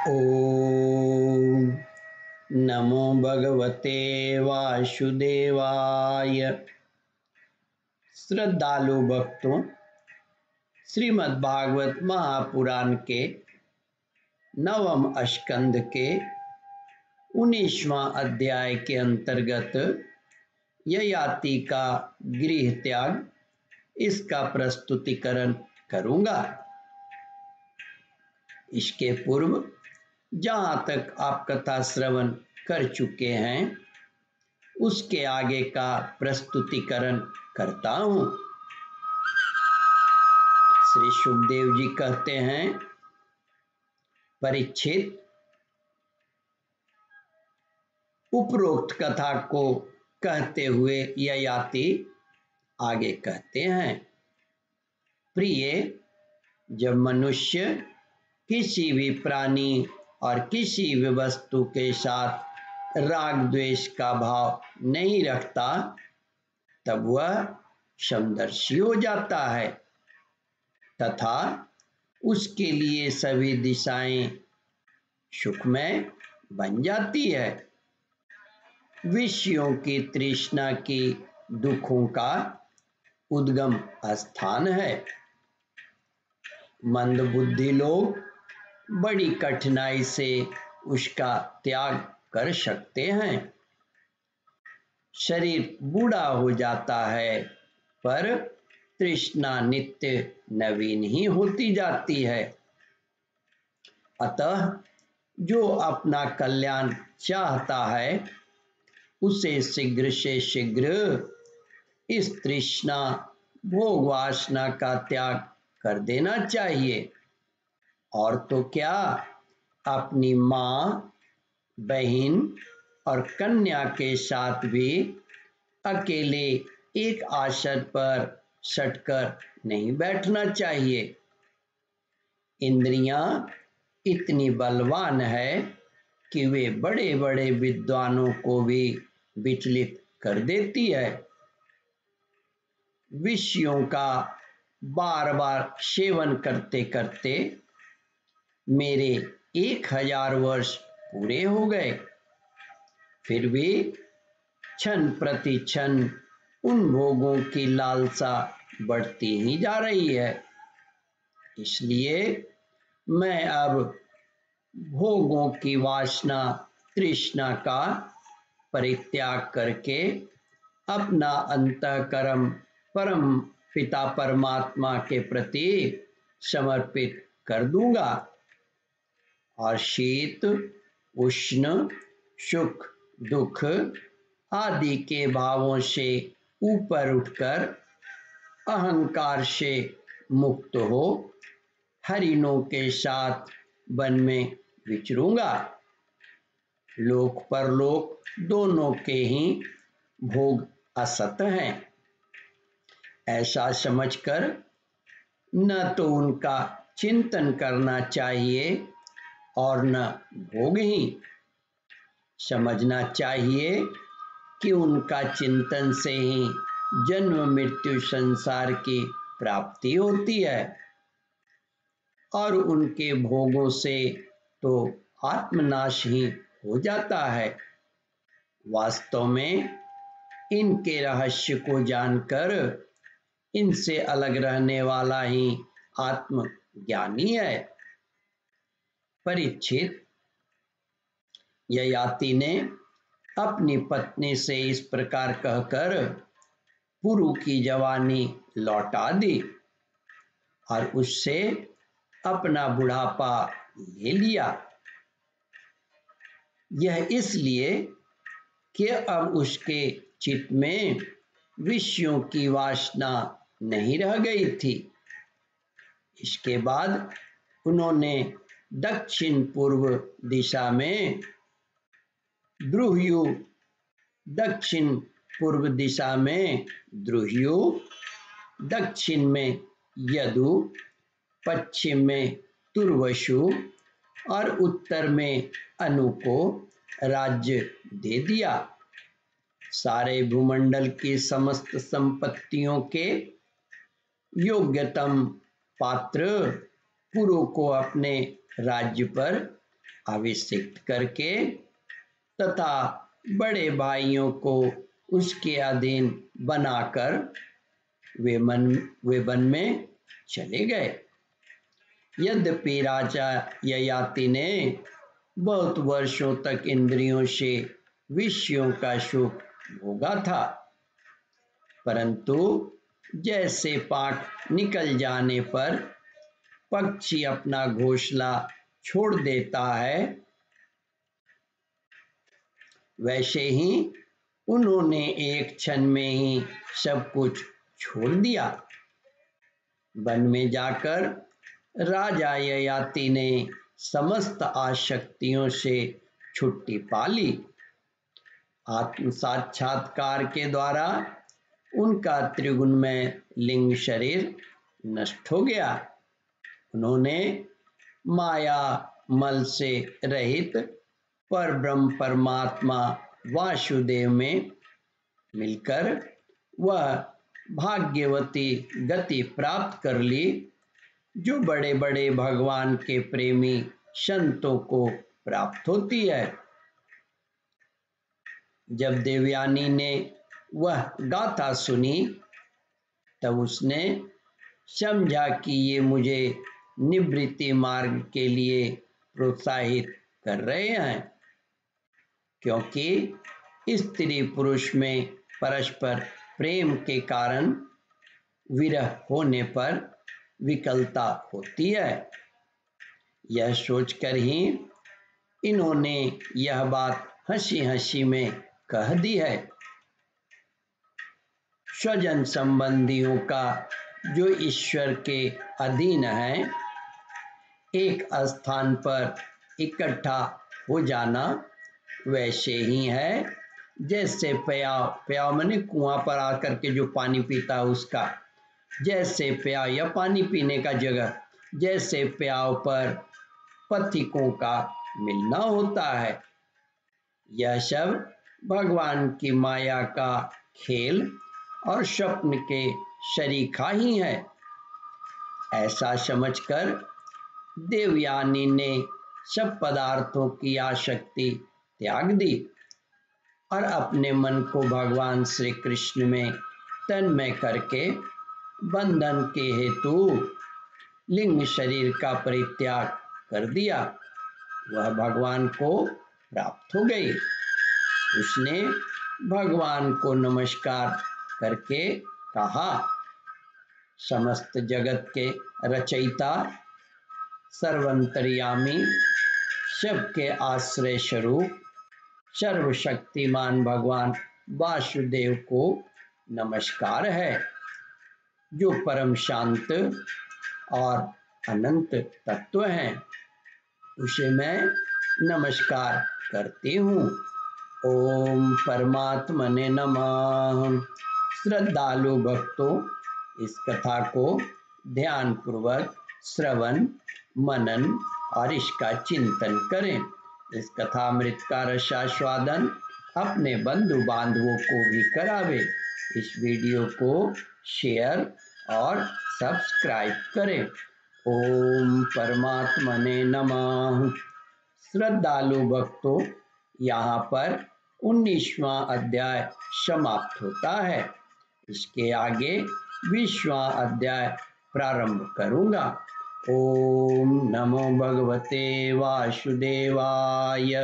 ओम नमो भगवते वासुदेवाय। श्रद्धालु भक्तों, श्रीमद् भागवत महापुराण के नवम स्कंद के 19वां अध्याय के अंतर्गत ययाति का गृह त्याग, इसका प्रस्तुतिकरण करूंगा। इसके पूर्व जहाँ तक आप कथा श्रवण कर चुके हैं उसके आगे का प्रस्तुतिकरण करता हूँ। श्री सुखदेव जी कहते हैं, परीक्षित, उपरोक्त कथा को कहते हुए ययाति आगे कहते हैं, प्रिय, जब मनुष्य किसी भी प्राणी और किसी भी वस्तु के साथ राग द्वेष का भाव नहीं रखता तब वह समदर्शी हो जाता है तथा उसके लिए सभी दिशाएं सुखमय बन जाती है। विषयों की तृष्णा की दुखों का उद्गम स्थान है। मंदबुद्धि लोग बड़ी कठिनाई से उसका त्याग कर सकते हैं। शरीर बूढ़ा हो जाता है पर तृष्णा नित्य नवीन ही होती जाती है। अतः जो अपना कल्याण चाहता है उसे शीघ्र से शीघ्र इस तृष्णा भोग वासना का त्याग कर देना चाहिए। और तो क्या, अपनी माँ, बहन और कन्या के साथ भी अकेले एक आसन पर सटकर नहीं बैठना चाहिए। इंद्रियां इतनी बलवान है कि वे बड़े बड़े विद्वानों को भी विचलित कर देती है। विषयों का बार बार सेवन करते करते मेरे 1000 वर्ष पूरे हो गए, फिर भी क्षण प्रति क्षण उन भोगों की लालसा बढ़ती ही जा रही है। इसलिए मैं अब भोगों की वासना तृष्णा का परित्याग करके अपना अंतःकरण परम पिता परमात्मा के प्रति समर्पित कर दूंगा और शीत, उष्ण, सुख, दुख आदि के भावों से ऊपर उठकर अहंकार से मुक्त हो हरिणों के साथ वन में विचरूंगा। लोक परलोक दोनों के ही भोग असत हैं, ऐसा समझकर न तो उनका चिंतन करना चाहिए और न भोग ही। समझना चाहिए कि उनका चिंतन से ही जन्म मृत्यु संसार की प्राप्ति होती है और उनके भोगों से तो आत्मनाश ही हो जाता है। वास्तव में इनके रहस्य को जानकर इनसे अलग रहने वाला ही आत्मज्ञानी है। परीक्षित, ययाति ने अपनी पत्नी से इस प्रकार कहकर पुरु की जवानी लौटा दी और उससे अपना बुढ़ापा ले लिया। यह इसलिए कि अब उसके चित्त में विषयों की वासना नहीं रह गई थी। इसके बाद उन्होंने दक्षिण पूर्व दिशा में द्रुह्यु, दक्षिण पूर्व दिशा में द्रुह्यु, दक्षिण में यदु, पश्चिम में तुर्वसु और उत्तर में अनु को राज्य दे दिया। सारे भूमंडल की समस्त संपत्तियों के योग्यतम पात्र पुरु को अपने राज्य पर अभिषिक्त करके तथा बड़े भाइयों को उसके अधीन बनाकर वे वन में चले गए। यद्यपि राजा ययाति ने बहुत वर्षों तक इंद्रियों से विषयों का सुख भोगा था, परंतु जैसे पाक निकल जाने पर पक्षी अपना घोंसला छोड़ देता है, वैसे ही उन्होंने एक क्षण में ही सब कुछ छोड़ दिया। वन में जाकर राजा ययाति ने समस्त आसक्तियों से छुट्टी पा ली। आत्म साक्षात्कार के द्वारा उनका त्रिगुणमय लिंग शरीर नष्ट हो गया। उन्होंने माया मल से रहित पर ब्रह्म परमात्मा वासुदेव में मिलकर वह भाग्यवती गति प्राप्त कर ली, जो बड़े बड़े भगवान के प्रेमी संतों को प्राप्त होती है। जब देवयानी ने वह गाथा सुनी तब उसने समझा कि ये मुझे निवृत्ति मार्ग के लिए प्रोत्साहित कर रहे हैं, क्योंकि स्त्री पुरुष में परस्पर प्रेम के कारण विरह होने पर विकलता होती है। यह सोचकर ही इन्होंने यह बात हंसी हंसी में कह दी है। स्वजन संबंधियों का जो ईश्वर के अधीन है, एक स्थान पर इकट्ठा हो जाना वैसे ही है जैसे प्याव माने कुआं पर आकर के जो पानी पीता है उसका, जैसे प्याव या पानी पीने का जगह, जैसे प्याव पर पथिकों का मिलना होता है। यह सब भगवान की माया का खेल और स्वप्न के शरीका ही है। ऐसा समझकर देवयानी ने सब पदार्थों की आसक्ति त्याग दी और अपने मन को भगवान श्री कृष्ण में तन्मय करके बंधन के हेतु लिंग शरीर का परित्याग कर दिया। वह भगवान को प्राप्त हो गई। उसने भगवान को नमस्कार करके कहा, समस्त जगत के रचयिता, सर्वंतर्यामी, सबके आश्रय स्वरूप सर्वशक्तिमान भगवान वासुदेव को नमस्कार है, जो परम शांत और अनंत तत्व हैं। उसे मैं नमस्कार करती हूँ। ओम परमात्मने नमः। श्रद्धालु भक्तों, इस कथा को ध्यान पूर्वक श्रवण मनन और इसका चिंतन करें। इस कथामृत का रसास्वादन अपने बंधु बांधवों को भी करावे। इस वीडियो को शेयर और सब्सक्राइब करें। ओम परमात्मने नमः। श्रद्धालु भक्तों, यहाँ पर 19वां अध्याय समाप्त होता है। इसके आगे 20वां अध्याय प्रारंभ करूँगा। ओम नमो भगवते वासुदेवाय।